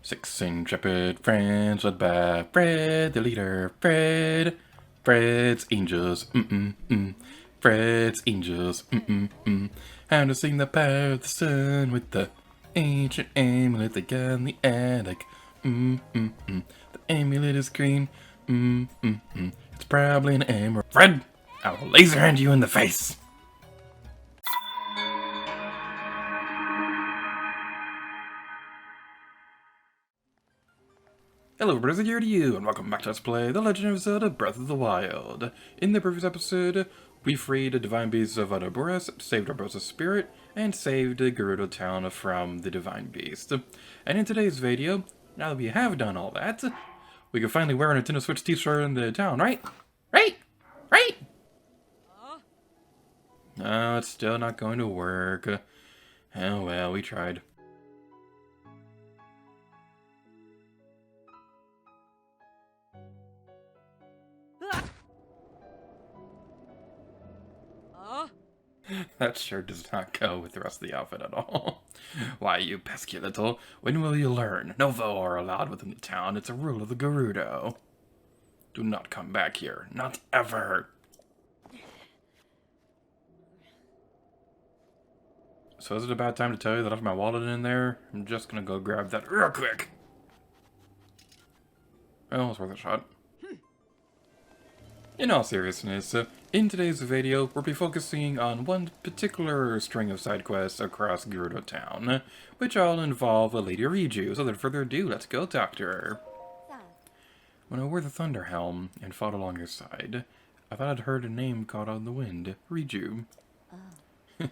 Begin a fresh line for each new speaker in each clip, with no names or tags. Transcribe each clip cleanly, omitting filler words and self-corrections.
Six intrepid friends led by Fred, the leader. Fred's angels, Fred's angels, How to sing the power of the sun with the ancient amulet they got in the attic, The amulet is green, It's probably an emerald. Fred, I will laser hand you in the face. Hello, brothers, here to you, and welcome back to Let's Play The Legend of Zelda Breath of the Wild. In the previous episode, we freed the divine beast of Vah Naboris, saved Urbosa's spirit, and saved Gerudo town from the divine beast. And in today's video, now that we have done all that, we can finally wear a Nintendo Switch t-shirt in the town, right? Right? No, it's still not going to work. Oh well, we tried. That sure does not go with the rest of the outfit at all. Why, you pesky little, when will you learn? No vow are allowed within the town. It's a rule of the Gerudo. Do not come back here. Not ever. So is it a bad time to tell you that I left my wallet in there? I'm just gonna go grab that real quick. Well, it's worth a shot. In all seriousness, in today's video, we'll be focusing on one particular string of side quests across Gerudo Town, which all involve a Lady Riju. So without further ado, let's go talk to her. When I wore the Thunder Helm and fought along your side, I thought I'd heard a name caught on the wind, Riju. I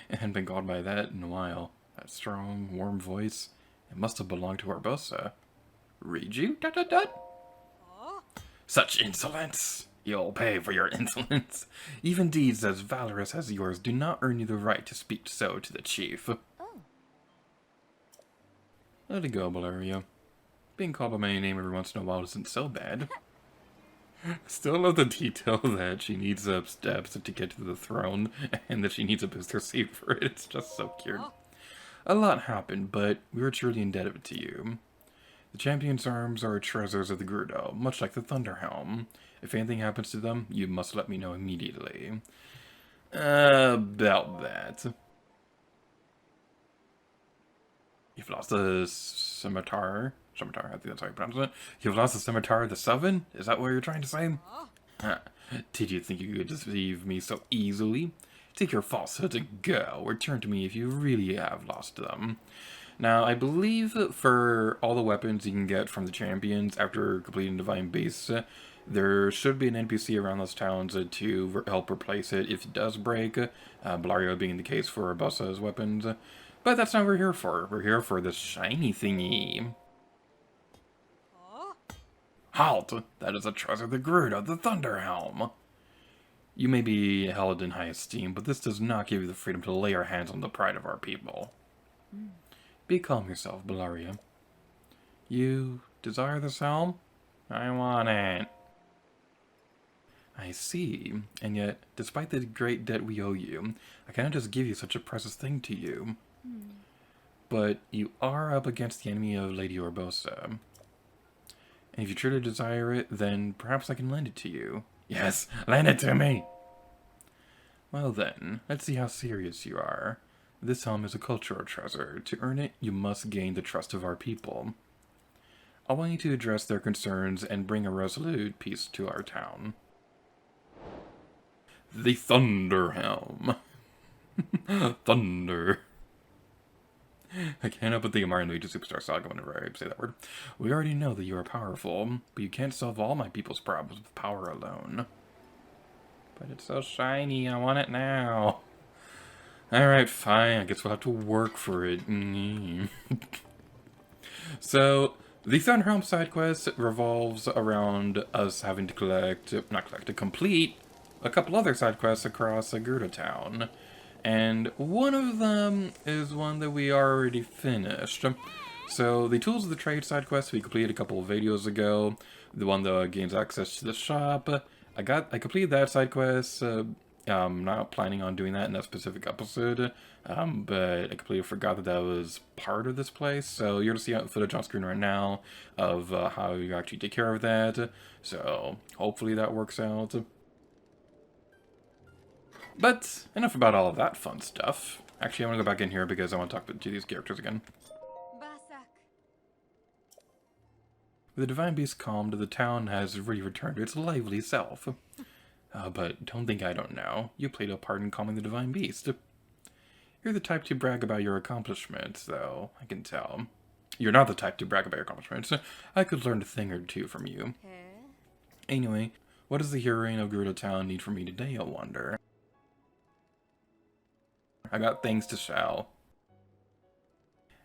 hadn't been called by that in a while. That strong, warm voice, it must have belonged to Urbosa. Riju? ... Such insolence! You'll pay for your insolence. Even deeds as valorous as yours do not earn you the right to speak so to the chief. Let it go, Valeria. Being called by my name every once in a while isn't so bad. Still love the detail that she needs steps to get to the throne, and that she needs a booster seat for it. It's just so cute. A lot happened, but we were truly indebted to you. The champion's arms are treasures of the Gerudo, much like the Thunder Helm. If anything happens to them, you must let me know immediately. About that. You've lost the scimitar. Scimitar, I think that's how you pronounce it. You've lost the scimitar of the Seven? Is that what you're trying to say? Did you think you could deceive me so easily? Take your falsehood and go. Return to me if you really have lost them. Now, I believe that for all the weapons you can get from the champions after completing Divine Beast, there should be an NPC around those towns to help replace it if it does break, Blario being the case for Urbosa's weapons. But that's not what we're here for. We're here for this shiny thingy. Halt! That is a treasure of the Gerudo, the Thunder Helm. You may be held in high esteem, but this does not give you the freedom to lay your hands on the pride of our people. Be calm yourself, Blaria. You desire this helm? I want it. I see. And yet, despite the great debt we owe you, I cannot just give you such a precious thing to you. But you are up against the enemy of Lady Urbosa. And if you truly desire it, then perhaps I can lend it to you. Yes, lend it to me! Well then, let's see how serious you are. This helm is a cultural treasure. To earn it, you must gain the trust of our people. I want you to address their concerns and bring a resolute peace to our town. The Thunder Helm. Thunder. I can't help but think of Mario Luigi Superstar Saga whenever I say that word. We already know that you are powerful, but you can't solve all my people's problems with power alone. But it's so shiny, I want it now. Alright, fine, I guess we'll have to work for it. So, the Thunder Helm side quest revolves around us having to complete a couple other side quests across Gerudo Town. And one of them is one that we already finished. So, the Tools of the Trade side quest we completed a couple of videos ago. The one that gains access to the shop. I completed that side quest Not planning on doing that in that specific episode, but I completely forgot that that was part of this place. So you're going to see footage on screen right now of how you actually take care of that. So hopefully that works out. But enough about all of that fun stuff. Actually, I want to go back in here because I want to talk to these characters again. With the Divine Beast calmed, the town has really returned to its lively self. But don't think I don't know. You played a part in calming the Divine Beast. You're the type to brag about your accomplishments, though, I can tell. You're not the type to brag about your accomplishments. I could learn a thing or two from you. Anyway, what does the heroine of Gerudo Town need from me today, I wonder? I got things to sell.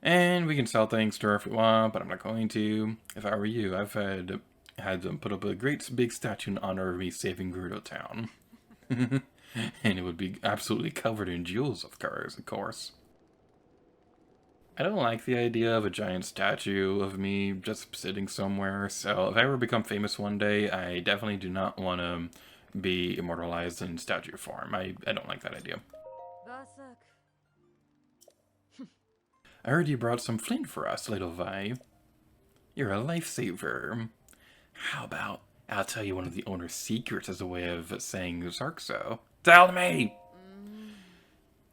And we can sell things to her if we want, but I'm not going to. If I were you, I've had them put up a great big statue in honor of me saving Gerudo Town. And it would be absolutely covered in jewels, of course. I don't like the idea of a giant statue of me just sitting somewhere, so if I ever become famous one day, I definitely do not want to be immortalized in statue form. I don't like that idea. I heard you brought some flint for us, little Vi. You're a lifesaver. How about I'll tell you one of the owner's secrets as a way of saying Zarkso? Tell me!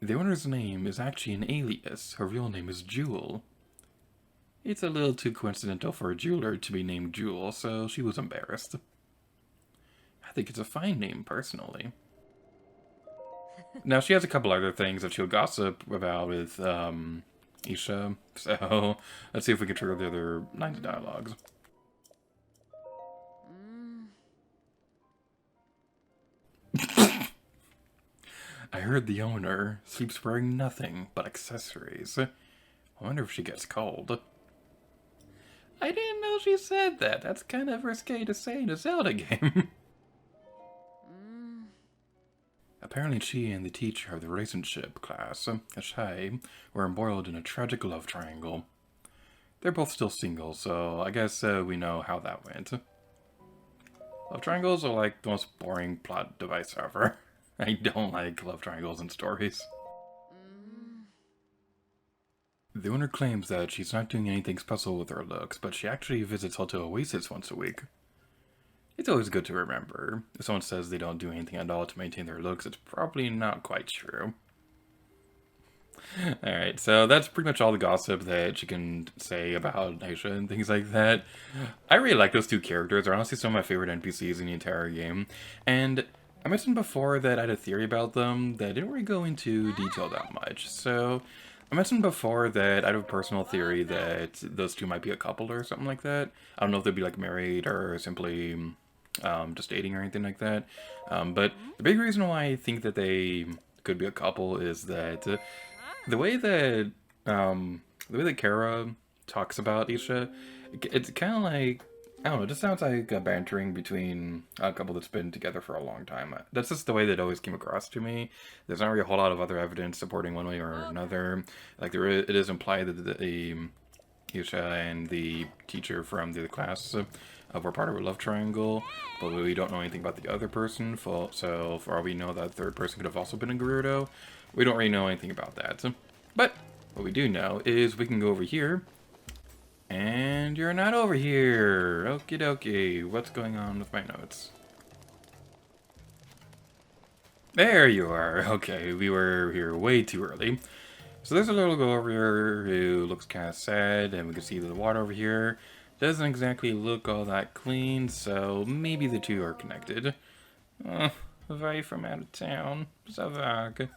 The owner's name is actually an alias. Her real name is Jewel. It's a little too coincidental for a jeweler to be named Jewel, so she was embarrassed. I think it's a fine name, personally. Now, she has a couple other things that she'll gossip about with, Isha, so let's see if we can trigger the other lines of dialogues. I heard the owner sleeps wearing nothing but accessories. I wonder if she gets cold. I didn't know she said that. That's kind of risque to say in a Zelda game. Apparently she and the teacher of the relationship class, Ashai, were embroiled in a tragic love triangle. They're both still single, so I guess we know how that went. Love triangles are like the most boring plot device ever. I don't like love triangles in stories. The owner claims that she's not doing anything special with her looks, but she actually visits Hotel Oasis once a week. It's always good to remember. If someone says they don't do anything at all to maintain their looks, it's probably not quite true. Alright, so that's pretty much all the gossip that you can say about Aisha and things like that. I really like those two characters. They're honestly some of my favorite NPCs in the entire game. And I mentioned before that I had a theory about them that didn't really go into detail that much. So I mentioned before that I have a personal theory that those two might be a couple or something like that. I don't know if they'd be like married or simply just dating or anything like that. But the big reason why I think that they could be a couple is that the way that Kara talks about Isha, it's kind of like, I don't know, it just sounds like a bantering between a couple that's been together for a long time. That's just the way that it always came across to me. There's not really a whole lot of other evidence supporting one way or another. Like, it is implied that Isha and the teacher from the class were part of a love triangle, but we don't know anything about the other person, so for all we know, that third person could have also been a Gerudo. We don't really know anything about that. But what we do know is we can go over here. And you're not over here. Okie dokie. What's going on with my notes? There you are. Okay, we were here way too early. So there's a little girl over here who looks kind of sad, and we can see the water over here doesn't exactly look all that clean, so maybe the two are connected. Vi from out of town. Zavag.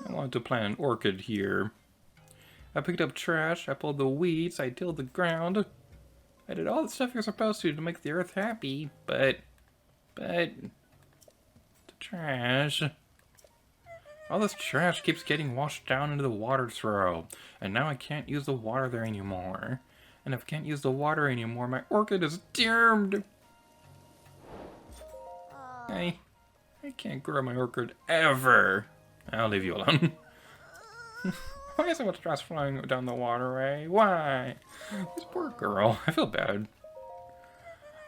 I wanted to plant an orchid here. I picked up trash, I pulled the weeds, I tilled the ground. I did all the stuff you're supposed to make the earth happy, but the trash. All this trash keeps getting washed down into the water throw, and now I can't use the water there anymore. And if I can't use the water anymore, my orchid is doomed. I can't grow my orchid ever. I'll leave you alone. Why is so much trash flowing down the waterway? Why? This poor girl. I feel bad.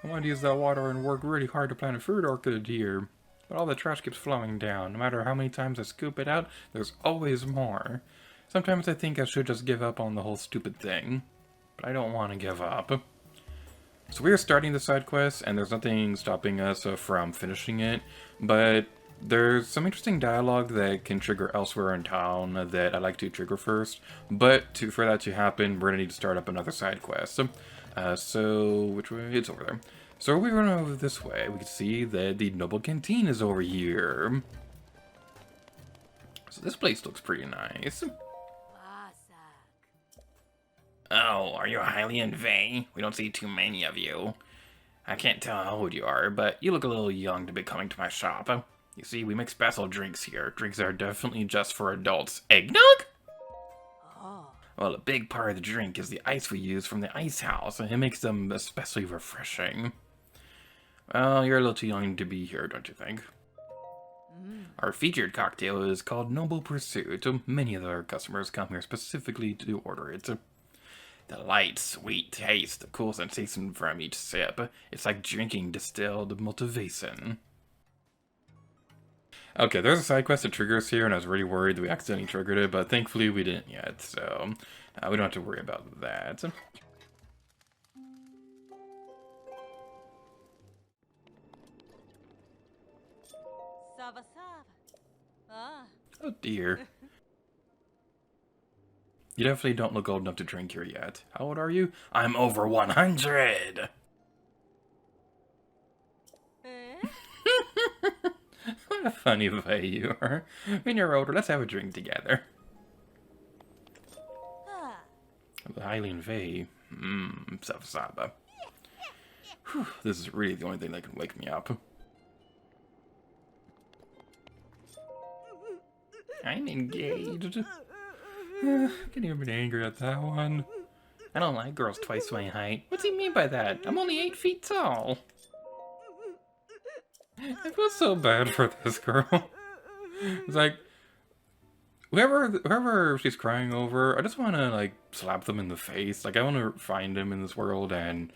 I wanted to use that water and work really hard to plant a fruit orchid here. But all the trash keeps flowing down. No matter how many times I scoop it out, there's always more. Sometimes I think I should just give up on the whole stupid thing. But I don't want to give up. So we are starting the side quest, and there's nothing stopping us from finishing it. But there's some interesting dialogue that can trigger elsewhere in town that I like to trigger first. But for that to happen, we're going to need to start up another side quest. So, which way? It's over there. So we're going over this way. We can see that the Noble Canteen is over here. So this place looks pretty nice. Oh, are you a Hylian Vah? We don't see too many of you. I can't tell how old you are, but you look a little young to be coming to my shop. You see, we make special drinks here. Drinks that are definitely just for adults. Eggnog? Well, a big part of the drink is the ice we use from the ice house, and it makes them especially refreshing. Well, you're a little too young to be here, don't you think? Our featured cocktail is called Noble Pursuit. Many of our customers come here specifically to order it. The light, sweet taste, the cool sensation from each sip. It's like drinking distilled multivacin. Okay, there's a side quest that triggers here, and I was really worried that we accidentally triggered it, but thankfully we didn't yet, so we don't have to worry about that. Oh dear. You definitely don't look old enough to drink here yet. How old are you? I'm over 100! What a funny way you are. When you're older, let's have a drink together. The Hylian Vah. Saba. This is really the only thing that can wake me up. I'm engaged. I can't even be angry at that one. I don't like girls twice my height. What's he mean by that? I'm only 8 feet tall. I feel so bad for this girl. It's like, whoever she's crying over, I just want to, like, slap them in the face. Like, I want to find him in this world and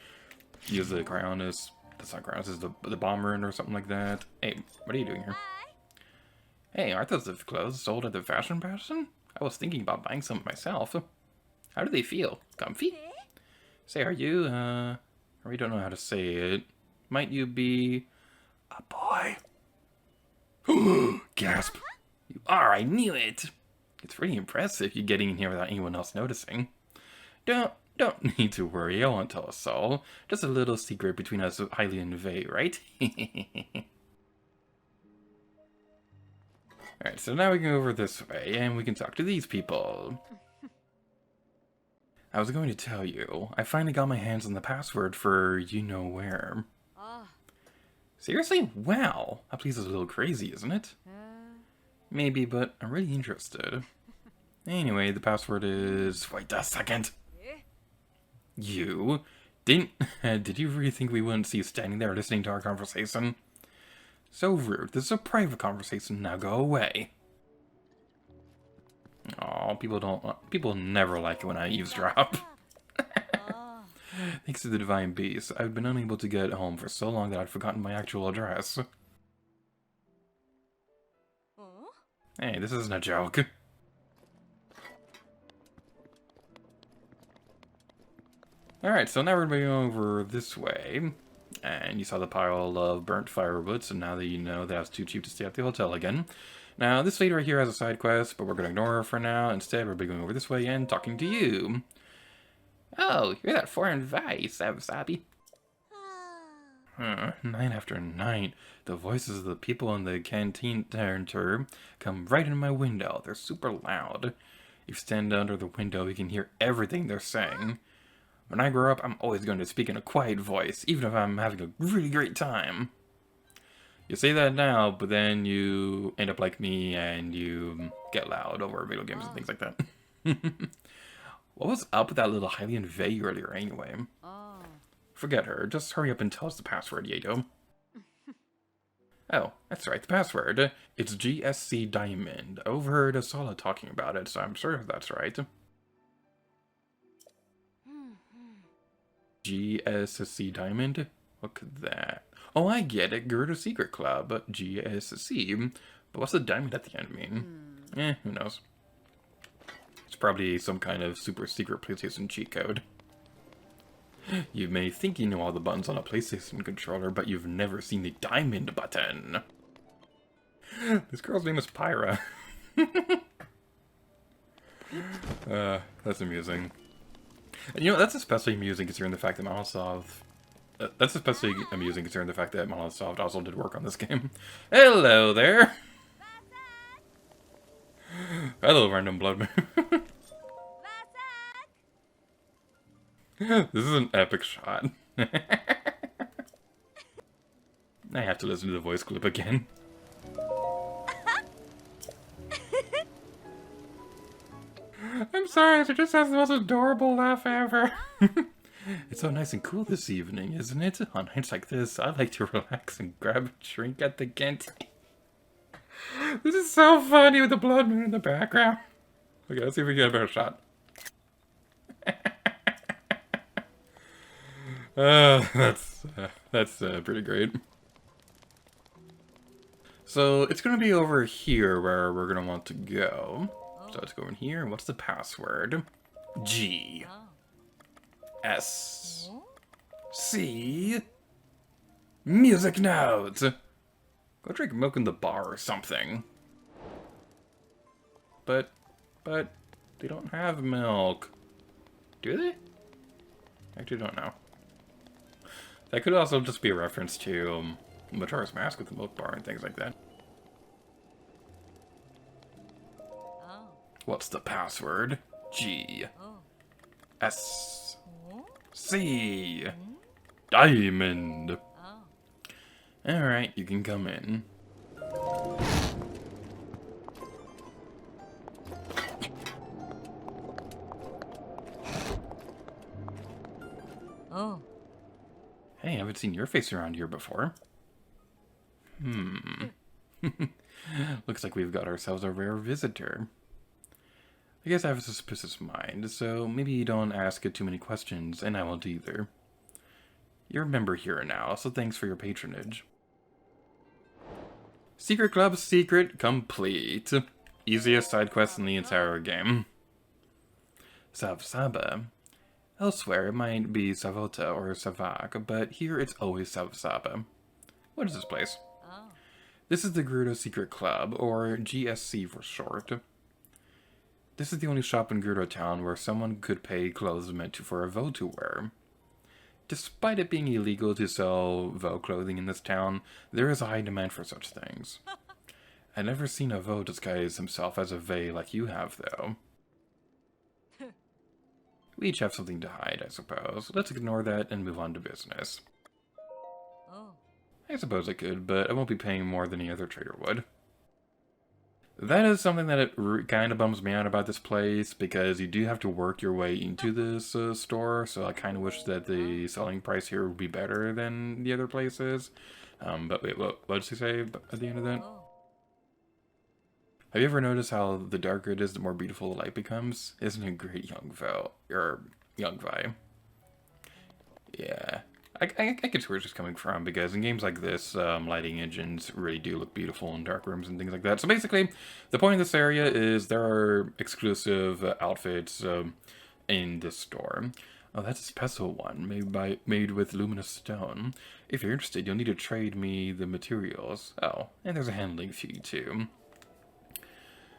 use the Cryonis. That's not Cryonis, it's the bomber or something like that. Hey, what are you doing here? Hey, aren't those the clothes sold at the fashion passion? I was thinking about buying some myself. How do they feel? Comfy? Say, are you, I really don't know how to say it. Might you be a boy? Gasp. You are, I knew it. It's pretty impressive you getting in here without anyone else noticing. Don't need to worry, I won't tell a soul. Just a little secret between us, Hylian Vah, right? Alright, so now we can go over this way, and we can talk to these people. I was going to tell you, I finally got my hands on the password for you-know-where. Seriously? Wow! That place is a little crazy, isn't it? Maybe, but I'm really interested. Anyway, the password is... Wait a second! You? Did you really think we wouldn't see you standing there listening to our conversation? So rude. This is a private conversation. Now go away. Aw, people never like it when I eavesdrop. Thanks to the Divine Beast, I've been unable to get home for so long that I'd forgotten my actual address. Hey, this isn't a joke. Alright, so now we're going over this way. And you saw the pile of burnt firewood, so now that you know that it's too cheap to stay at the hotel again. Now, this lady right here has a side quest, but we're going to ignore her for now. Instead, we're going over this way and talking to you. Oh, you're that foreign vice, Sabi. Night after night, the voices of the people in the canteen come right in my window. They're super loud. If you stand under the window, you can hear everything they're saying. When I grow up, I'm always going to speak in a quiet voice, even if I'm having a really great time. You say that now, but then you end up like me and you get loud over video games and things like that. What was up with that little Hylian Vah earlier anyway? Forget her. Just hurry up and tell us the password, Yato. Oh, that's right, the password. It's GSC Diamond. I overheard Asala talking about it, so I'm sure that's right. GSC Diamond? What could that... Oh, I get it. Gerudo Secret Club. GSC. But what's the diamond at the end mean? Who knows? It's probably some kind of super secret PlayStation cheat code. You may think you know all the buttons on a PlayStation controller, but you've never seen the diamond button. This girl's name is Pyra. That's amusing. And, you know, that's especially amusing considering the fact that Microsoft... That's especially amusing considering the fact that Microsoft also did work on this game. Hello there! Hello, random blood moon. This is an epic shot. I have to listen to the voice clip again. I'm sorry, she just has the most adorable laugh ever. It's so nice and cool this evening, isn't it? On nights like this, I like to relax and grab a drink at the canteen. This is so funny with the blood moon in the background. Okay, let's see if we get a better shot. That's pretty great. So it's gonna be over here where we're gonna want to go. So let's go in here. What's the password? G S C music notes. Go drink milk in the bar or something. But they don't have milk. Do they? I actually don't know. That could also just be a reference to Majora's Mask with the milk bar and things like that. Oh. What's the password? G S C Diamond. Alright, you can come in.
Oh.
Hey, I haven't seen your face around here before. Looks like we've got ourselves a rare visitor. I guess I have a suspicious mind, so maybe you don't ask it too many questions, and I won't either. You're a member here now, so thanks for your patronage. Secret Club secret complete. Easiest side quest in the entire game. Savsaba. Elsewhere, it might be Savota or Savak, but here it's always Savsaba. What is this place?
Oh.
This is the Gerudo Secret Club, or GSC for short. This is the only shop in Gerudo Town where someone could pay clothes meant for a Vah to wear. Despite it being illegal to sell Vah clothing in this town, there is a high demand for such things. I've never seen a Vah disguise himself as a Vah like you have, though. We each have something to hide, I suppose. Let's ignore that and move on to business.
Oh.
I suppose I could, but I won't be paying more than any other trader would. That is something that kind of bums me out about this place, because you do have to work your way into this store, so I kind of wish that the selling price here would be better than the other places. But wait, what did she say at the end of that?
Oh.
Have you ever noticed how the darker it is, the more beautiful the light becomes? Isn't it great, young Vi? Yeah. I can see where it's just coming from, because in games like this, lighting engines really do look beautiful in dark rooms and things like that. So basically, the point of this area is there are exclusive outfits in this store. Oh, that's a special one, made with luminous stone. If you're interested, you'll need to trade me the materials. Oh, and there's a handling fee, too.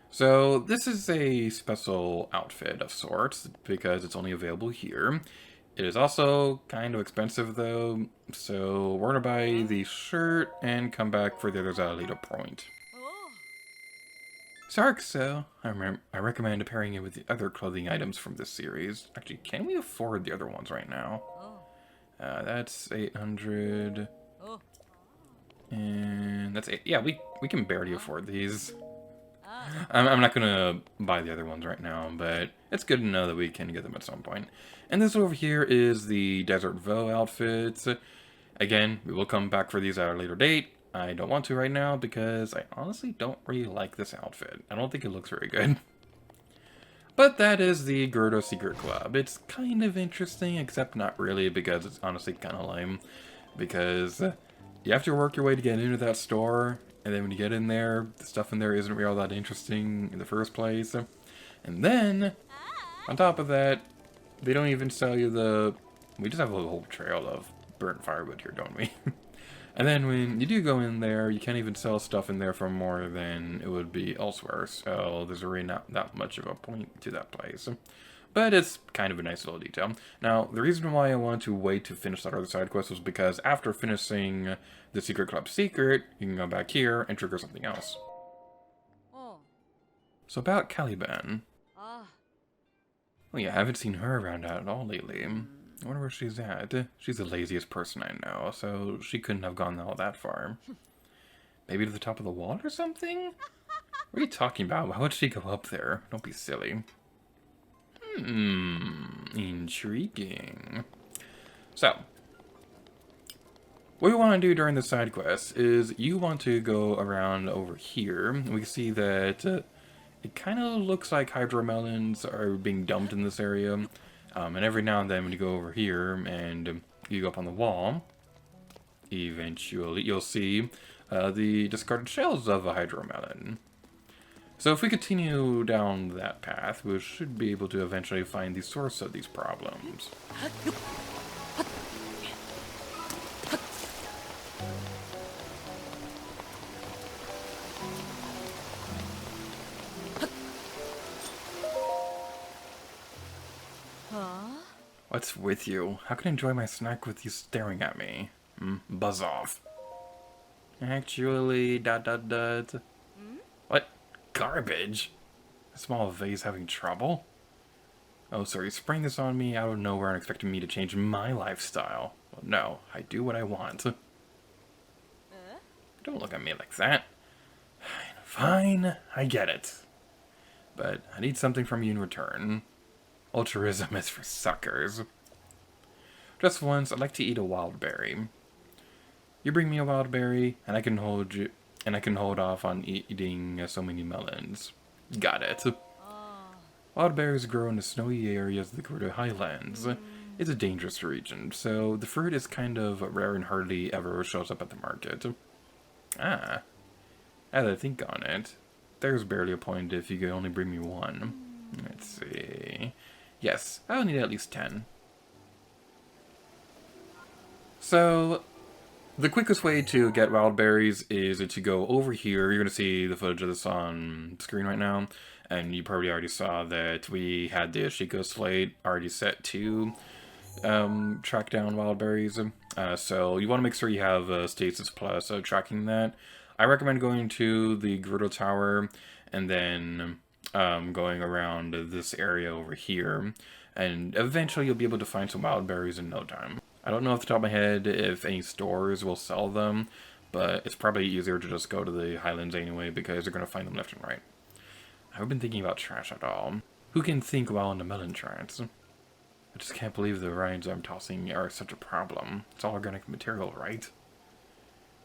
So, this is a special outfit of sorts, because it's only available here. It is also kind of expensive, though, so we're gonna buy the shirt and come back for the others at a later point.
Oh.
Sark, so I recommend pairing it with the other clothing items from this series. Actually, can we afford the other ones right now?
Oh.
That's 800.
Oh.
And that's 8. Yeah, we can barely afford these.
Ah.
I'm not gonna buy the other ones right now, but it's good to know that we can get them at some point. And this over here is the Desert Vah outfits. Again, we will come back for these at a later date. I don't want to right now because I honestly don't really like this outfit. I don't think it looks very good. But that is the Gerudo Secret Club. It's kind of interesting, except not really, because it's honestly kind of lame. because you have to work your way to get into that store, and then when you get in there, the stuff in there isn't really all that interesting in the first place. And then, on top of that, they don't even sell you the... We just have a whole trail of burnt firewood here, don't we? And then when you do go in there, you can't even sell stuff in there for more than it would be elsewhere. So there's really not that much of a point to that place. But it's kind of a nice little detail. Now, the reason why I wanted to wait to finish that other side quest was because after finishing the Secret Club secret, you can go back here and trigger something else.
Oh.
So about Caliban.
Ah.
Oh yeah, I haven't seen her around at all lately. I wonder where she's at. She's the laziest person I know, so she couldn't have gone all that far. Maybe to the top of the wall or something? What are you talking about? Why would she go up there? Don't be silly. Intriguing. So, what you want to do during the side quest is you want to go around over here. We can see that it kind of looks like hydromelons are being dumped in this area. And every now and then when you go over here and you go up on the wall, eventually you'll see the discarded shells of a hydromelon. So if we continue down that path, we should be able to eventually find the source of these problems. What's with you? How can I enjoy my snack with you staring at me? Buzz off. Actually, ... What? Garbage? A small vase having trouble? Oh, so you're spraying this on me out of nowhere and expecting me to change my lifestyle. Well, no, I do what I want. Don't look at me like that. Fine, I get it. But I need something from you in return. Altruism is for suckers. Just once, I'd like to eat a wild berry. You bring me a wild berry, and I can hold off on eating so many melons. Got it. Wild berries grow in the snowy areas of the Gerudo Highlands. It's a dangerous region, so the fruit is kind of rare and hardly ever shows up at the market. Ah. As I think on it, there's barely a point if you could only bring me one. Let's see... Yes, I'll need at least 10. So, the quickest way to get wild berries is to go over here. You're going to see the footage of this on screen right now. And you probably already saw that we had the Ashiko slate already set to track down wild berries. So you want to make sure you have Stasis Plus tracking that. I recommend going to the Gerudo Tower and then... going around this area over here, and eventually you'll be able to find some wild berries in no time. I don't know off the top of my head if any stores will sell them, but it's probably easier to just go to the Highlands anyway, because they're going to find them left and right. I haven't been thinking about trash at all. Who can think while in the melon trance? I just can't believe the rinds I'm tossing are such a problem. It's all organic material, right?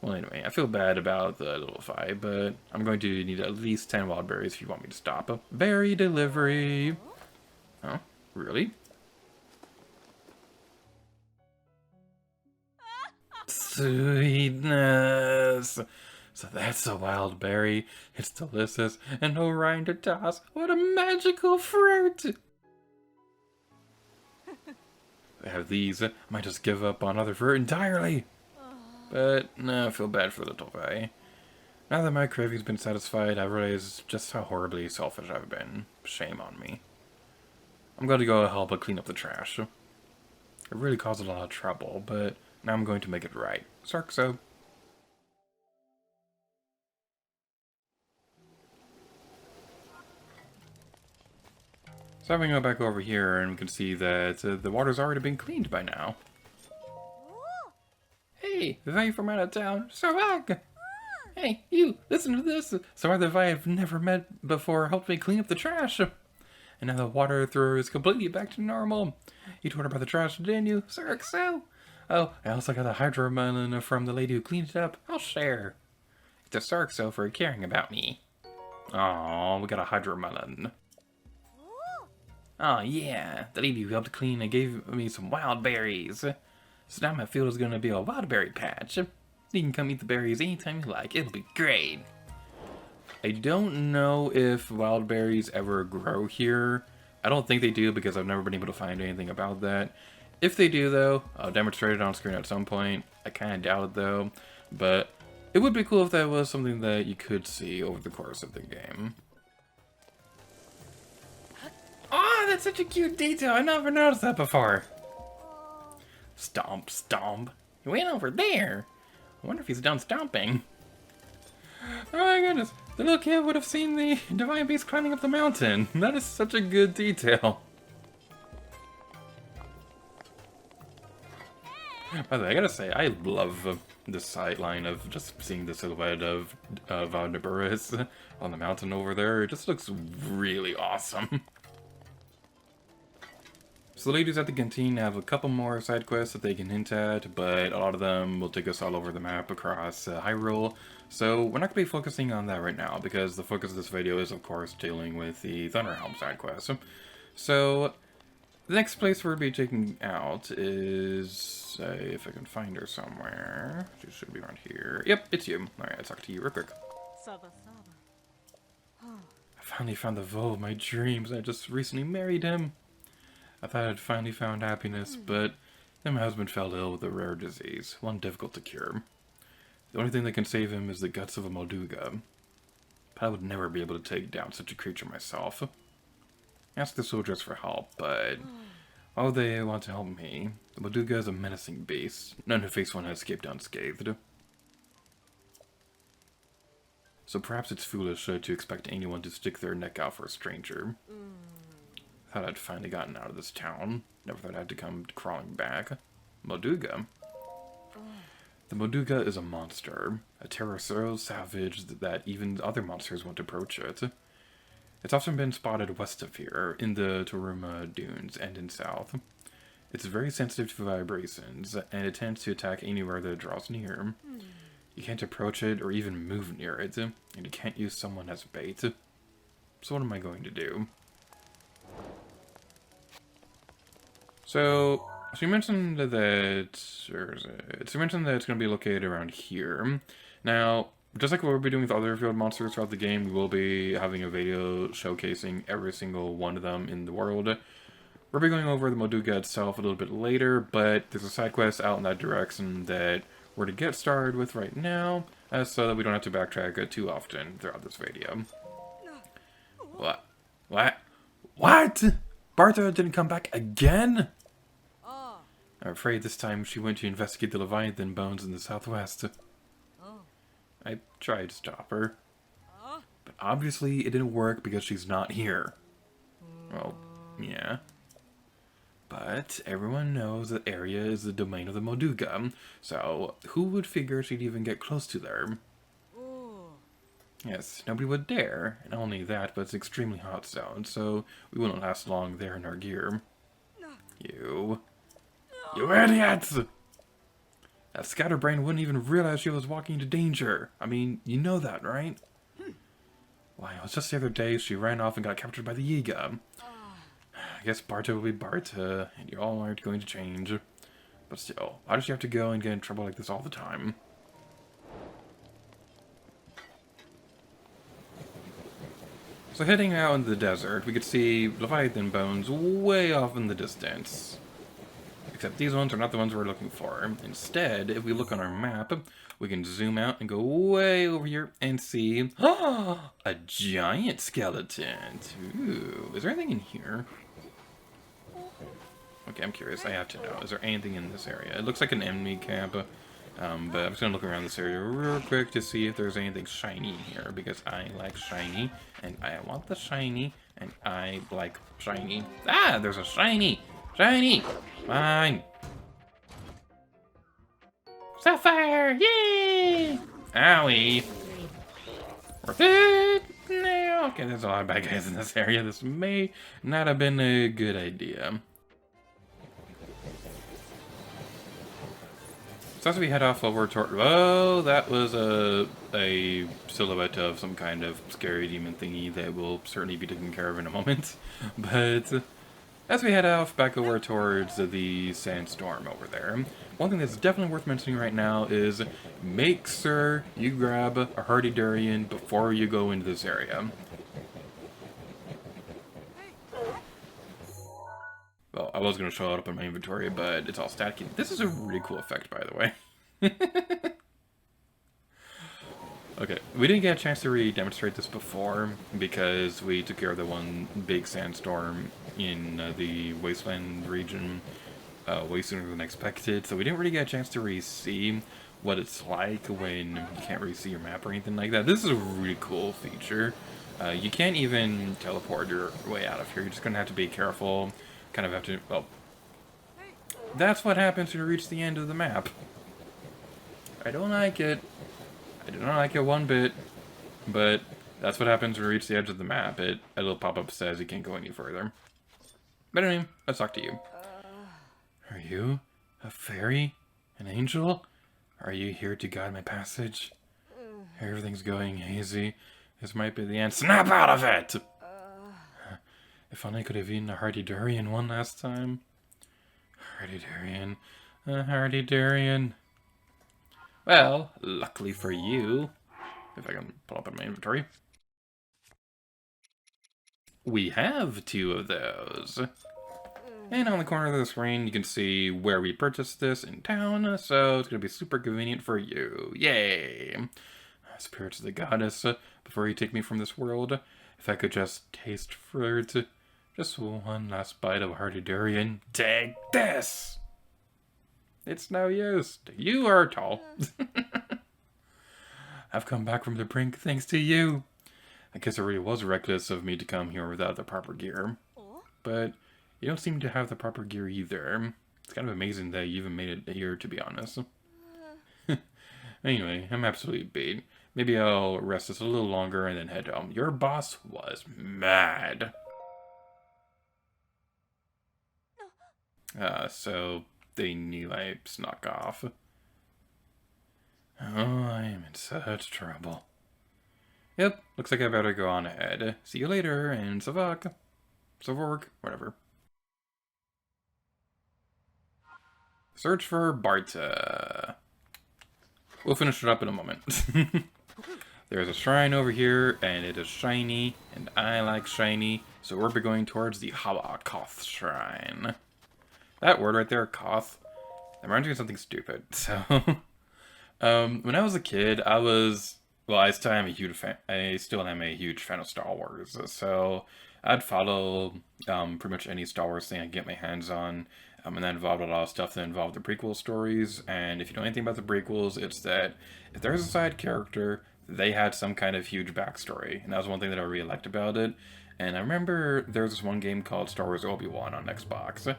Well, anyway, I feel bad about the little fight, but I'm going to need at least 10 wild berries if you want me to stop. Berry delivery! Oh, really? Sweetness! So that's a wild berry. It's delicious and no rind to toss. What a magical fruit! I have these. I might just give up on other fruit entirely. But, no, I feel bad for the little guy. Now that my craving's been satisfied, I realize just how horribly selfish I've been. Shame on me. I'm going to go help clean up the trash. It really caused a lot of trouble, but now I'm going to make it right. Sarkso. So I'm going to go back over here and we can see that the water's already been cleaned by now. Hey, Vah from out of town. Sarag! Hey, you, listen to this. Some other Vah I've never met before helped me clean up the trash. And now the water thrower is completely back to normal. You told her about the trash, didn't you? So. Oh, I also got a hydromelon from the lady who cleaned it up. I'll share. It's a Sarkso for caring about me. Aw, we got a hydromelon. Oh yeah, the lady who helped clean and gave me some wild berries. So now my field is gonna be a wild berry patch. You can come eat the berries anytime you like. It'll be great. I don't know if wild berries ever grow here. I don't think they do because I've never been able to find anything about that. If they do, though, I'll demonstrate it on screen at some point. I kind of doubt it, though. But it would be cool if that was something that you could see over the course of the game. Oh, that's such a cute detail. I never noticed that before. Stomp, stomp. He went over there. I wonder if he's done stomping. Oh my goodness. The little kid would have seen the divine beast climbing up the mountain. That is such a good detail. By the way, I gotta say, I love the sideline of just seeing the silhouette of Vah Naboris on the mountain over there. It just looks really awesome. So the ladies at the canteen have a couple more side quests that they can hint at, but a lot of them will take us all over the map across Hyrule. So we're not going to be focusing on that right now, because the focus of this video is, of course, dealing with the Thunder Helm side quest. So the next place we'll be checking out is, if I can find her somewhere. She should be around here. Yep, it's you. Alright, I'll talk to you real quick.
Saba.
I finally found the Vah of my dreams. I just recently married him. I thought I'd finally found happiness, but then my husband fell ill with a rare disease, one difficult to cure. The only thing that can save him is the guts of a Molduga. But I would never be able to take down such a creature myself. I asked the soldiers for help, but while they want to help me, the Molduga is a menacing beast. None who face one has escaped unscathed. So perhaps it's foolish to expect anyone to stick their neck out for a stranger. Thought I'd finally gotten out of this town. Never thought I'd have to come crawling back. Molduga? The Molduga is a monster. A terror so savage that even other monsters won't approach it. It's often been spotted west of here, in the Toruma Dunes, and in south. It's very sensitive to vibrations, and it tends to attack anywhere that it draws near. You can't approach it or even move near it, and you can't use someone as bait. So what am I going to do? So you mentioned that, or is it? So you mentioned that it's going to be located around here. Now, just like what we'll be doing with other field monsters throughout the game, we will be having a video showcasing every single one of them in the world. We'll be going over the Molduga itself a little bit later, but there's a side quest out in that direction that we're to get started with right now, so that we don't have to backtrack too often throughout this video. What? What? Barta didn't come back again? I'm afraid this time she went to investigate the Leviathan bones in the southwest. I tried to stop her, but obviously it didn't work because she's not here. Well, yeah. But everyone knows that area is the domain of the Molduga, so who would figure she'd even get close to there? Yes, nobody would dare. And not only that, but it's an extremely hot zone, so we wouldn't last long there in our gear. You idiots! That scatterbrain wouldn't even realize she was walking into danger. I mean, you know that, right? Why, it was just the other day she ran off and got captured by the Yiga. I guess Barta will be Barta, and you all aren't going to change. But still, why does she have to go and get in trouble like this all the time? So heading out into the desert, we could see Leviathan bones way off in the distance. Except these ones are not the ones we're looking for. Instead, if we look on our map, we can zoom out and go way over here and see a giant skeleton. Ooh, is there anything in here? Okay, I'm curious. I have to know. Is there anything in this area? It looks like an enemy camp, but I'm just going to look around this area real quick to see if there's anything shiny in here, because I like shiny, and I want the shiny, and I like shiny. Ah, there's a shiny! Shiny! Fine! Sapphire! Yay! Owie! Worth it! No! Okay, there's a lot of bad guys in this area. This may not have been a good idea. So as we head off over toward... Oh, that was a silhouette of some kind of scary demon thingy that will certainly be taken care of in a moment. But As we head off back over towards the sandstorm over there, one thing that's definitely worth mentioning right now is make sure you grab a hardy durian before you go into this area. Well, I was going to show it up in my inventory, but it's all staticky. This is a really cool effect, by the way. Okay, we didn't get a chance to really demonstrate this before because we took care of the one big sandstorm in the wasteland region way sooner than expected, so we didn't really get a chance to really see what it's like when you can't really see your map or anything like that. This is a really cool feature. You can't even teleport your way out of here. You're just going to have to be careful. Kind of have to, well, that's what happens when you reach the end of the map. I don't like it. I do not like it one bit, but that's what happens when you reach the edge of the map. A little pop-up says you can't go any further. But anyway, let's talk to you. Are you a fairy? An angel? Are you here to guide my passage? Everything's going hazy. This might be the end. Snap out of it! If only I could have eaten a hardy durian one last time. Hardy durian. A hardy durian. Well, luckily for you, if I can pull up in my inventory, we have 2 of those. And on the corner of the screen, you can see where we purchased this in town, so it's going to be super convenient for you. Yay! Spirits of the goddess, before you take me from this world, if I could just taste fruit, just one last bite of hardy durian. Take this! It's no use. You are tall. I've come back from the brink thanks to you. I guess it really was reckless of me to come here without the proper gear. But you don't seem to have the proper gear either. It's kind of amazing that you even made it here, to be honest. Anyway, I'm absolutely beat. Maybe I'll rest this a little longer and then head home. Your boss was mad. So they knew I snuck off. Oh, I am in such trouble. Yep, looks like I better go on ahead. See you later, and Savak. Savork, whatever. Search for Barta. We'll finish it up in a moment. There's a shrine over here, and it is shiny, and I like shiny, so we'll be going towards the Hawa Koth shrine. That word right there, Koth, that reminds me of something stupid. So, when I was a kid, I still am a huge fan. I still am a huge fan of Star Wars. So, I'd follow pretty much any Star Wars thing I get my hands on, and that involved a lot of stuff that involved the prequel stories. And if you know anything about the prequels, it's that if there's a side character, they had some kind of huge backstory, and that was one thing that I really liked about it. And I remember there was this one game called Star Wars Obi-Wan on Xbox.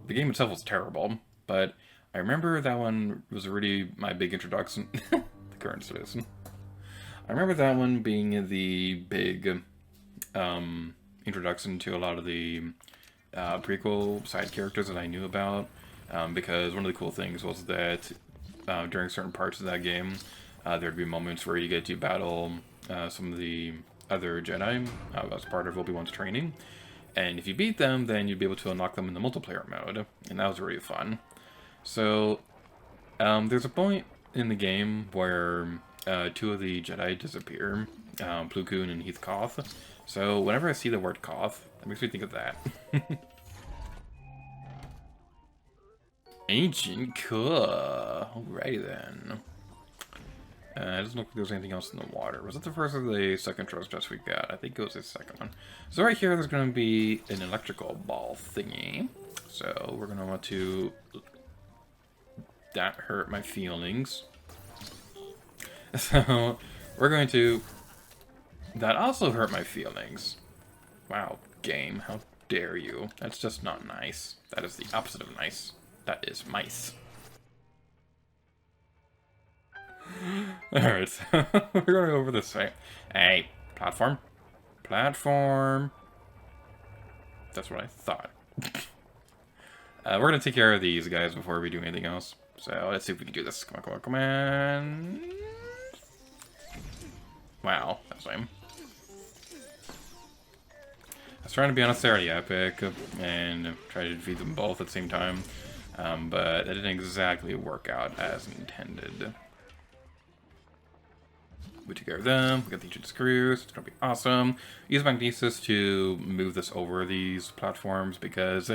The game itself was terrible, but I remember that one was really my big introduction. The current citizen. I remember that one being the big introduction to a lot of the prequel side characters that I knew about, because one of the cool things was that during certain parts of that game, there'd be moments where you get to battle some of the other Jedi as part of Obi-Wan's training. And if you beat them, then you'd be able to unlock them in the multiplayer mode, and that was really fun. So, there's a point in the game where 2 of the Jedi disappear, Plo Koon and Heath Koth. So, whenever I see the word Koth, it makes me think of that. Ancient Koth. Alrighty then. It doesn't look like there's anything else in the water. Was it the first or the second treasure chest we got? I think it was the second one. So right here, there's going to be an electrical ball thingy. So we're going to want to... That hurt my feelings. So we're going to... That also hurt my feelings. Wow, game, how dare you. That's just not nice. That is the opposite of nice. That is mice. Alright, so we're going to go over this way. Hey, platform. Platform. That's what I thought. We're going to take care of these guys before we do anything else. So let's see if we can do this. Come on, come on, come on. Wow, that's lame. was trying to be honest, already epic, and try to defeat them both at the same time. But that didn't exactly work out as intended. We took care of them, we got the ancient screws, it's gonna be awesome. Use magnesis to move this over these platforms, because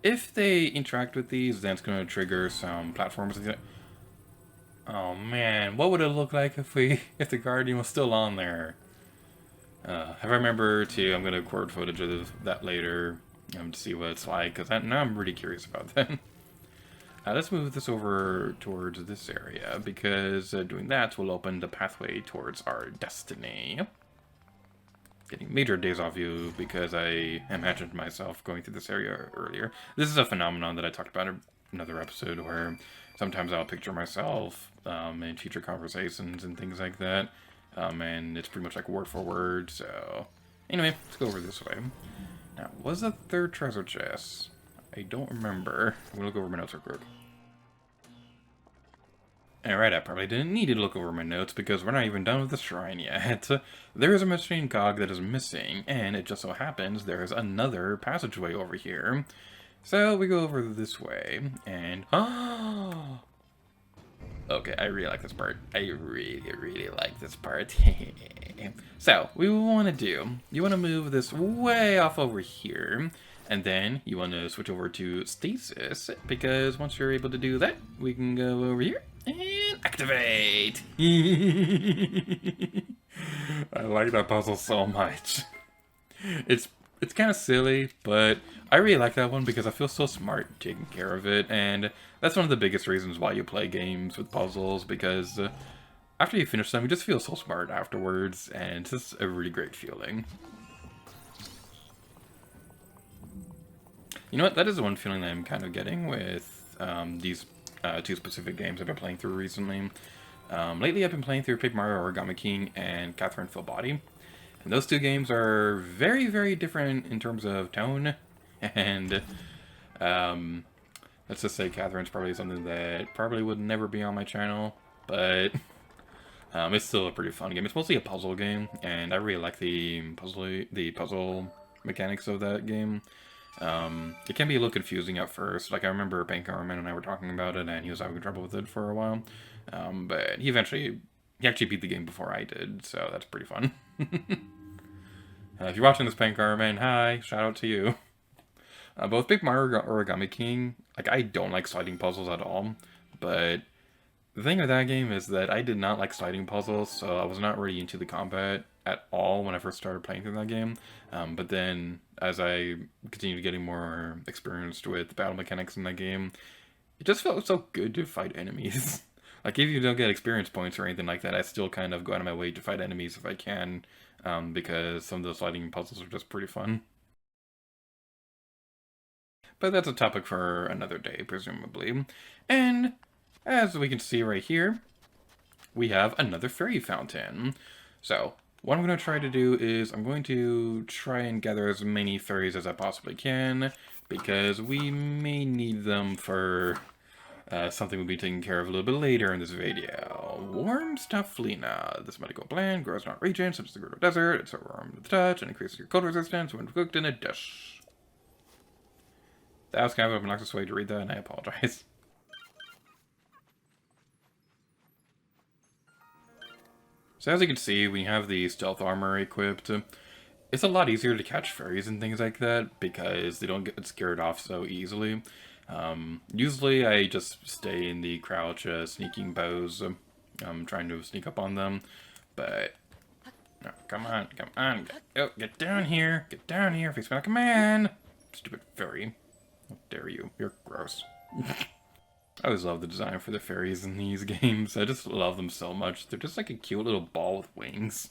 if they interact with these, then it's gonna trigger some platforms. Oh man, what would it look like if the Guardian was still on there? If I remember to, I'm gonna record footage of that later, to see what it's like, because now I'm really curious about that. Let's move this over towards this area, because doing that will open the pathway towards our destiny. Getting major days off you, because I imagined myself going through this area earlier. This is a phenomenon that I talked about in another episode, where sometimes I'll picture myself in future conversations and things like that, and it's pretty much like word for word, so... Anyway, let's go over this way. Now, was the third treasure chest? I don't remember. I'm gonna look over my notes real quick. Alright, I probably didn't need to look over my notes because we're not even done with the shrine yet. There is a machine cog that is missing, and it just so happens there is another passageway over here. So we go over this way, and... Oh! Okay, I really like this part. I really like this part. So, what we want to do, you want to move this way off over here, and then you want to switch over to stasis, because once you're able to do that, we can go over here and activate. I like that puzzle so much. It's kind of silly, but I really like that one because I feel so smart taking care of it, and that's one of the biggest reasons why you play games with puzzles, because after you finish them, you just feel so smart afterwards, and it's just a really great feeling. You know what, that is the one feeling that I'm kind of getting with these two specific games I've been playing through recently. Lately I've been playing through Paper Mario Origami King and Catherine Full Body. And those two games are very, very different in terms of tone, and let's just say Catherine's probably something that probably would never be on my channel, but it's still a pretty fun game. It's mostly a puzzle game, and I really like the puzzle mechanics of that game. It can be a little confusing at first. Like, I remember Pankarman and I were talking about it, and he was having trouble with it for a while, but he actually beat the game before I did, so that's pretty fun. If you're watching this, Pankarman, hi, shout out to you. Both Big Mario Origami King, like, I don't like sliding puzzles at all, but the thing with that game is that I did not like sliding puzzles, so I was not really into the combat at all when I first started playing through that game. But then, as I continued getting more experienced with the battle mechanics in that game, it just felt so good to fight enemies. Like, if you don't get experience points or anything like that, I still kind of go out of my way to fight enemies if I can, because some of those sliding puzzles are just pretty fun. But that's a topic for another day, presumably. And as we can see right here, we have another fairy fountain. So, what I'm going to try to do is I'm going to try and gather as many fairies as I possibly can, because we may need them for something we'll be taking care of a little bit later in this video. Warm Stafflina. This medical plant grows in our region, such as the Gerudo Desert. It's so warm to the touch and increases your cold resistance when cooked in a dish. That was kind of an obnoxious way to read that, and I apologize. So as you can see, we have the stealth armor equipped. It's a lot easier to catch fairies and things like that, because they don't get scared off so easily. Usually I just stay in the crouch sneaking pose, trying to sneak up on them, but no, come on, get down here, face me like a man, stupid fairy, how dare you, you're gross. I always love the design for the fairies in these games, I just love them so much, they're just like a cute little ball with wings.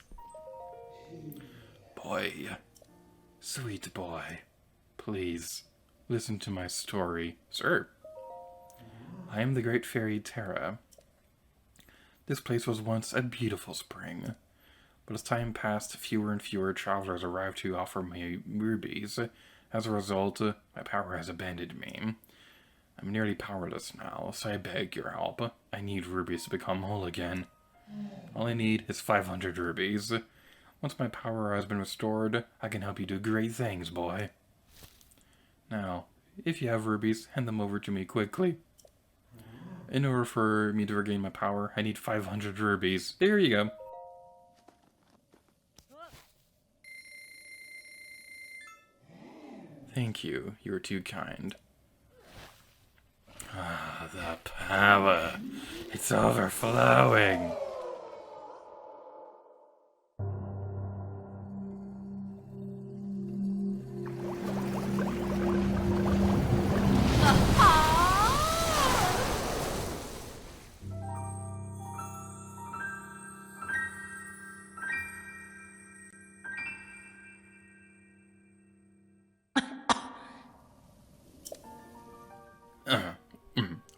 Boy, sweet boy, please. Listen to my story. Sir. I am the great fairy Terra. This place was once a beautiful spring, but as time passed, fewer and fewer travelers arrived to offer me rubies. As a result, my power has abandoned me. I'm nearly powerless now, so I beg your help. I need rubies to become whole again. All I need is 500 rubies. Once my power has been restored, I can help you do great things, boy. Now, if you have rubies, hand them over to me quickly. In order for me to regain my power, I need 500 rubies. There you go. Thank you. You're too kind. Ah, the power. It's overflowing.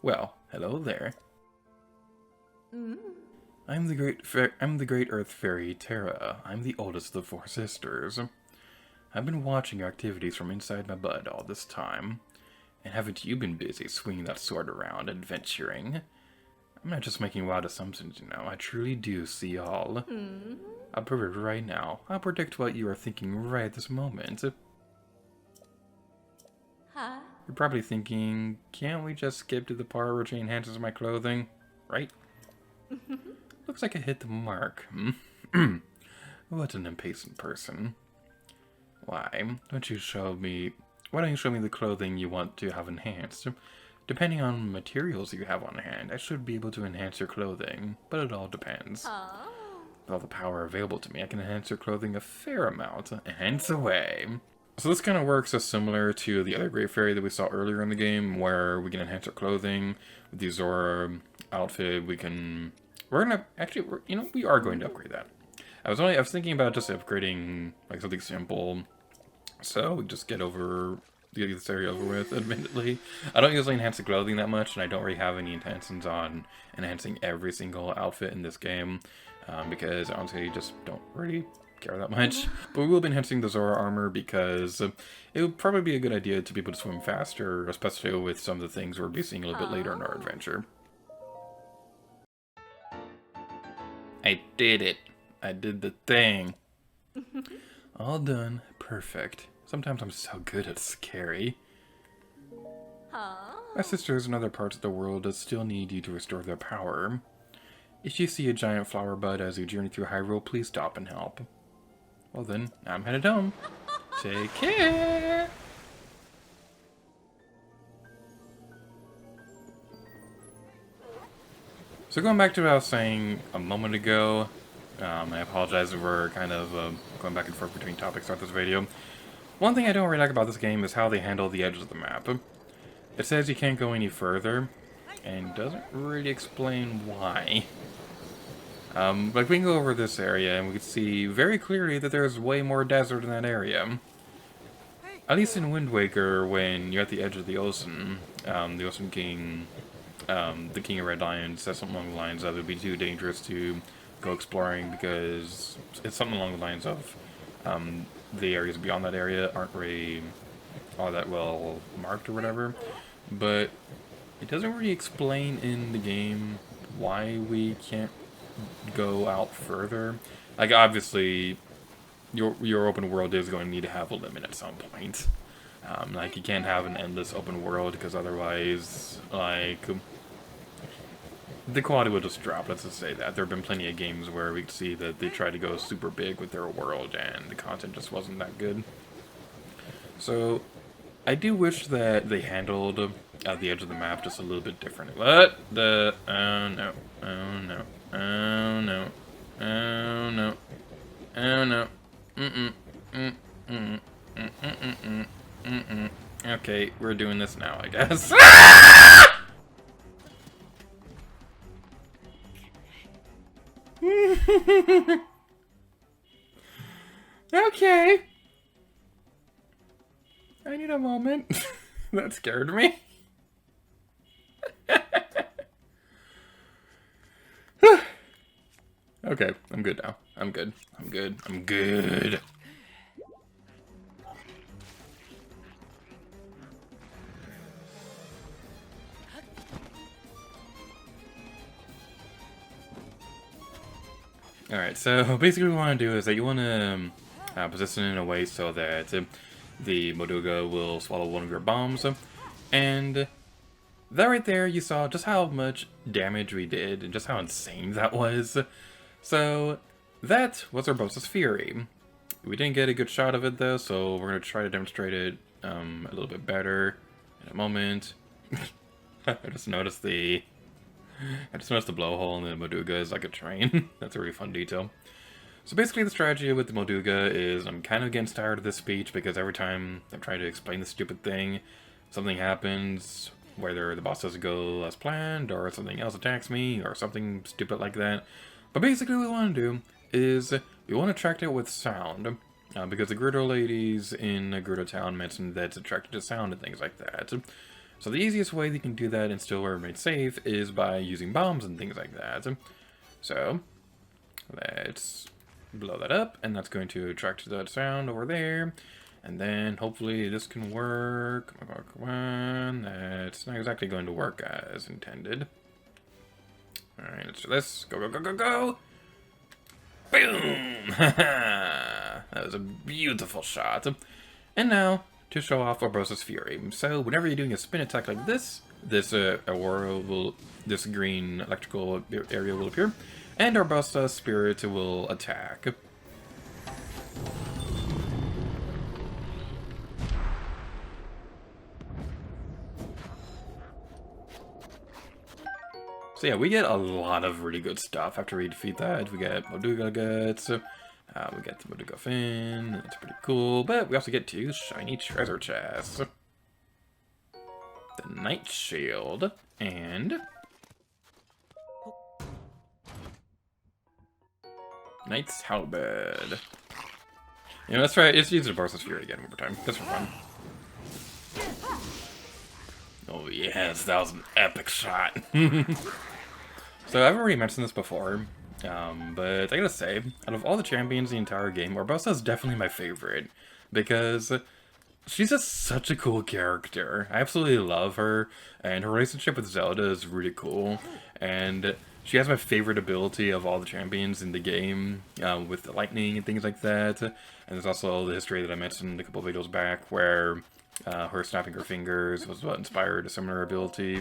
Well, hello there. I'm the great Earth Fairy Terra. I'm the oldest of the four sisters. I've been watching your activities from inside my bud all this time. And haven't you been busy swinging that sword around, adventuring? I'm not just making wild assumptions, you know. I truly do see all. I'll prove it right now. I'll predict what you are thinking right this moment.
Huh?
You're probably thinking, can't we just skip to the part where she enhances my clothing? Right? Looks like I hit the mark. What an impatient person. Why don't you show me the clothing you want to have enhanced? Depending on materials you have on hand, I should be able to enhance your clothing, but it all depends.
Oh.
With all the power available to me, I can enhance your clothing a fair amount. Enhance away. So this kind of works as similar to the other Great Fairy that we saw earlier in the game, where we can enhance our clothing. With the Zora outfit, we are going to upgrade that. I was thinking about just upgrading like something simple, so we just get this area over with. Admittedly, I don't usually enhance the clothing that much, and I don't really have any intentions on enhancing every single outfit in this game, because honestly, I just don't really care that much. But we will be enhancing the Zora armor because it would probably be a good idea to be able to swim faster, especially with some of the things we'll be seeing a little bit later in our adventure. I did it. I did the thing. All done. Perfect. Sometimes I'm so good at scary.
Huh?
My sisters in other parts of the world still need you to restore their power. If you see a giant flower bud as you journey through Hyrule, please stop and help. Well then, I'm headed home. Take care! So going back to what I was saying a moment ago, I apologize if we're kind of going back and forth between topics throughout this video. One thing I don't really like about this game is how they handle the edges of the map. It says you can't go any further, and doesn't really explain why. Like, we can go over this area, and we can see very clearly that there's way more desert in that area. At least in Wind Waker, when you're at the edge of the ocean King, the King of Red Lion, says something along the lines of it would be too dangerous to go exploring because it's something along the lines of the areas beyond that area aren't really all that well marked or whatever. But it doesn't really explain in the game why we can't go out further. Like, obviously, your open world is going to need to have a limit at some point. Like, you can't have an endless open world because otherwise, like, the quality will just drop. Let's just say that. There have been plenty of games where we could see that they tried to go super big with their world and the content just wasn't that good. So, I do wish that they handled the edge of the map just a little bit differently. What the? Oh no. Oh no. Oh no. Oh no. Oh no. Okay, we're doing this now, I guess. Okay. I need a moment. That scared me. Okay, I'm good now. I'm good. I'm good. I'm good. Alright, so basically what we want to do is that you want to position it in a way so that the Molduga will swallow one of your bombs. And that right there, you saw just how much damage we did and just how insane that was. So that was Urbosa's Fury. We didn't get a good shot of it though, so we're going to try to demonstrate it a little bit better in a moment. I just noticed the blowhole in the Molduga is like a train. That's a really fun detail. So basically the strategy with the Molduga is I'm kind of getting tired of this speech because every time I'm trying to explain this stupid thing, something happens, whether the boss doesn't go as planned or something else attacks me or something stupid like that. But basically what we want to do is we want to attract it with sound. Because the Gerudo ladies in Gerudo Town mentioned that it's attracted to sound and things like that. So the easiest way you can do that and still remain safe is by using bombs and things like that. So let's blow that up, and that's going to attract that sound over there. And then hopefully this can work. Come on. That's not exactly going to work as intended. Alright, let's do this. Go, go, go, go, go! Boom! That was a beautiful shot. And now, to show off Urbosa's Fury. So, whenever you're doing a spin attack like this, this green electrical area will appear, and Urbosa's Spirit will attack. So yeah, we get a lot of really good stuff after we defeat that. We get Molduga Guts, we get the Molduga Fin, that's pretty cool, but we also get 2 shiny treasure chests. The Night Shield, and Knight's Halberd. You know, let's try, let's use the Urbosa's Fury again one more time, just for fun. Oh yes, that was an epic shot. So I've already mentioned this before, but I gotta say, out of all the champions in the entire game, Urbosa is definitely my favorite, because she's just such a cool character. I absolutely love her, and her relationship with Zelda is really cool, and she has my favorite ability of all the champions in the game, with the lightning and things like that, and there's also the history that I mentioned a couple of videos back, where her snapping her fingers was what inspired a similar ability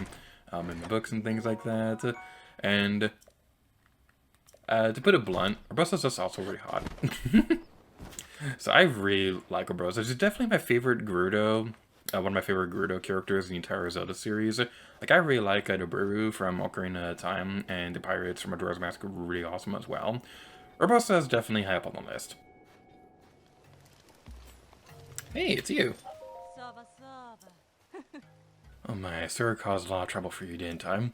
in the books and things like that. And to put it blunt, Urbosa's just also really hot. So I really like Urbosa. She's definitely my favorite Gerudo, one of my favorite Gerudo characters in the entire Zelda series. Like, I really like Naburu from Ocarina of Time, and the pirates from Majora's Mask are really awesome as well. Urbosa is definitely high up on the list. Hey, it's you. Oh my, Sir caused a lot of trouble for you, didn't I?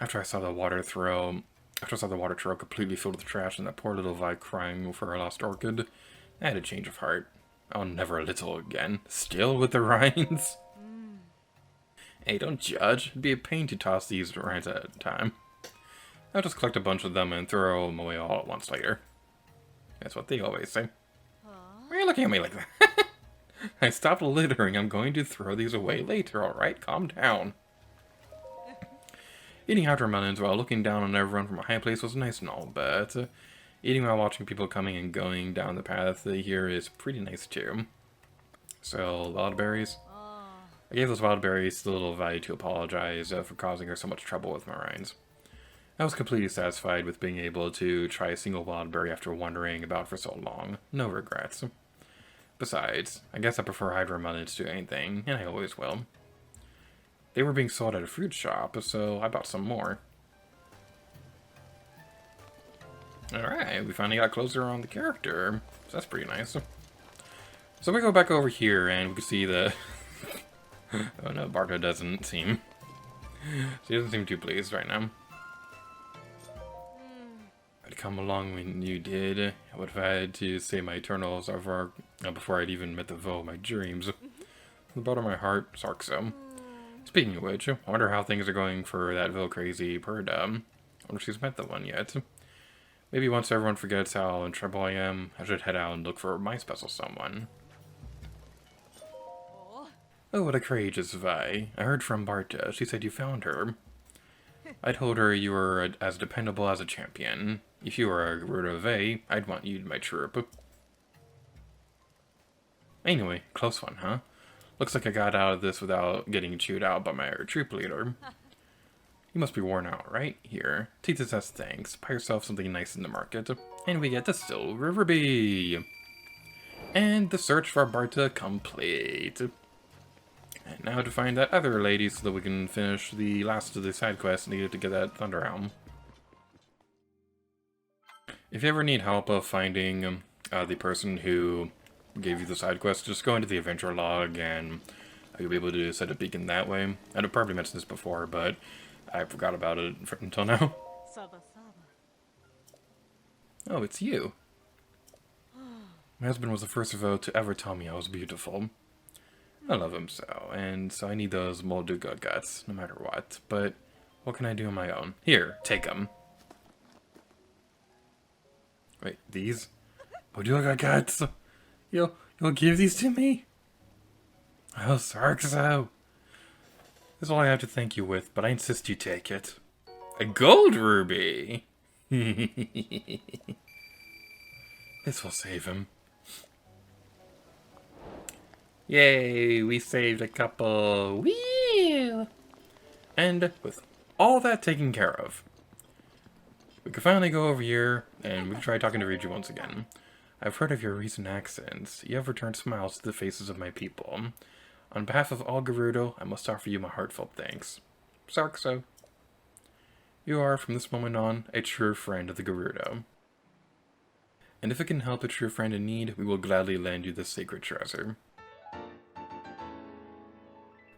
After I saw the water trough completely filled with trash and that poor little Vi crying for her lost orchid, I had a change of heart. Oh, never a little again. Still with the rinds? Hey, don't judge. It'd be a pain to toss these rinds at a time. I'll just collect a bunch of them and throw them away all at once later. That's what they always say. Why are you looking at me like that? I stopped littering. I'm going to throw these away later, alright? Calm down. Eating watermelons while looking down on everyone from a high place was nice and all, but eating while watching people coming and going down the path here is pretty nice too. So, wild berries. I gave those wild berries to little Vi to apologize for causing her so much trouble with my rinds. I was completely satisfied with being able to try a single wild berry after wandering about for so long. No regrets. Besides, I guess I prefer hydromelons to anything, and I always will. They were being sold at a fruit shop, so I bought some more. Alright, we finally got closer on the character, so that's pretty nice. So we go back over here, and we can see the... Oh no, Barta doesn't seem... She doesn't seem too pleased right now. I'd come along when you did. I would have had to say my eternals over before I'd even met the Vah of my dreams. From the bottom of my heart, Sarkso. Speaking of which, I wonder how things are going for that Vah crazy bird. I wonder if she's met the one yet. Maybe once everyone forgets how in trouble I am, I should head out and look for my special someone. Oh, what a courageous Vi. I heard from Barta. She said you found her. I told her you were as dependable as a champion. If you were a Gerudo Vah, I'd want you in my troop. Anyway, close one, huh? Looks like I got out of this without getting chewed out by my troop leader. You must be worn out, right? Here, take this as thanks. Buy yourself something nice in the market. And we get the Silver Ruby. And the search for Barta complete. And now to find that other lady so that we can finish the last of the side quests needed to get that Thunder Helm. If you ever need help of finding the person who gave you the side quest, just go into the adventure log and you'll be able to set a beacon that way. I'd probably mentioned this before, but I forgot about it until now. Oh, it's you. My husband was the first Vah to ever tell me I was beautiful. I love him so, and so I need those Molduga guts, no matter what. But what can I do on my own? Here, take them. Wait, these? Molduga guts? You'll give these to me? Oh, Sarkso. This is all I have to thank you with, but I insist you take it. A gold ruby! This will save him. Yay, we saved a couple. Whee! And with all that taken care of, we can finally go over here and we can try talking to Riju once again. I've heard of your recent accents. You have returned smiles to the faces of my people. On behalf of all Gerudo, I must offer you my heartfelt thanks. Sarkso. You are, from this moment on, a true friend of the Gerudo. And if it can help a true friend in need, we will gladly lend you this sacred treasure.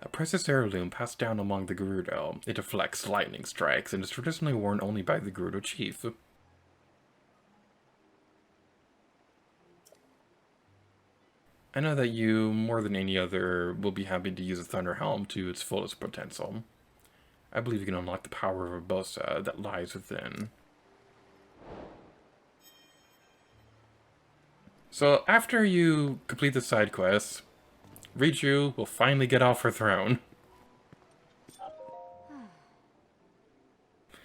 A precious heirloom passed down among the Gerudo. It deflects lightning strikes and is traditionally worn only by the Gerudo chief. I know that you, more than any other, will be happy to use the Thunder Helm to its fullest potential. I believe you can unlock the power of Urbosa that lies within. So, after you complete the side quest, Riju will finally get off her throne.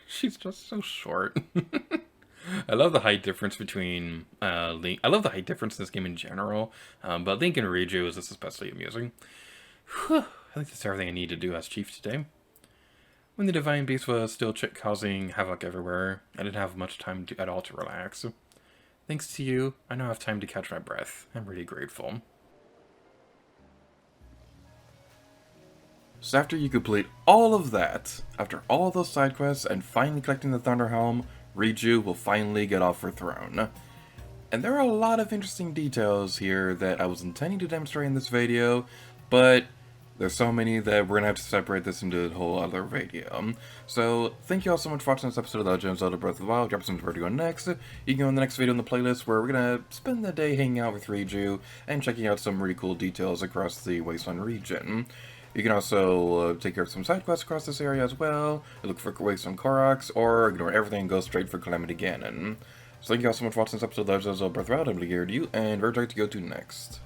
She's just so short. I love the height difference between Link. I love the height difference in this game in general, but Link and Riju is just especially amusing. Whew, I think that's everything I need to do as chief today. When the Divine Beast was still causing havoc everywhere, I didn't have much time at all to relax. Thanks to you, I now have time to catch my breath. I'm really grateful. So after you complete all of that, after all those side quests and finally collecting the Thunder Helm, Riju will finally get off her throne. And there are a lot of interesting details here that I was intending to demonstrate in this video, but there's so many that we're going to have to separate this into a whole other video. So, thank you all so much for watching this episode of Legend of Zelda Breath of the Wild. Drop some where to go next. You can go in the next video in the playlist where we're going to spend the day hanging out with Riju and checking out some really cool details across the Wasteland region. You can also take care of some side quests across this area as well, look for Wasteland Koroks, or ignore everything and go straight for Calamity Ganon. So thank you all so much for watching this episode of Legend of Zelda Breath of the Wild. I'm going to you, and where would you like to go to next?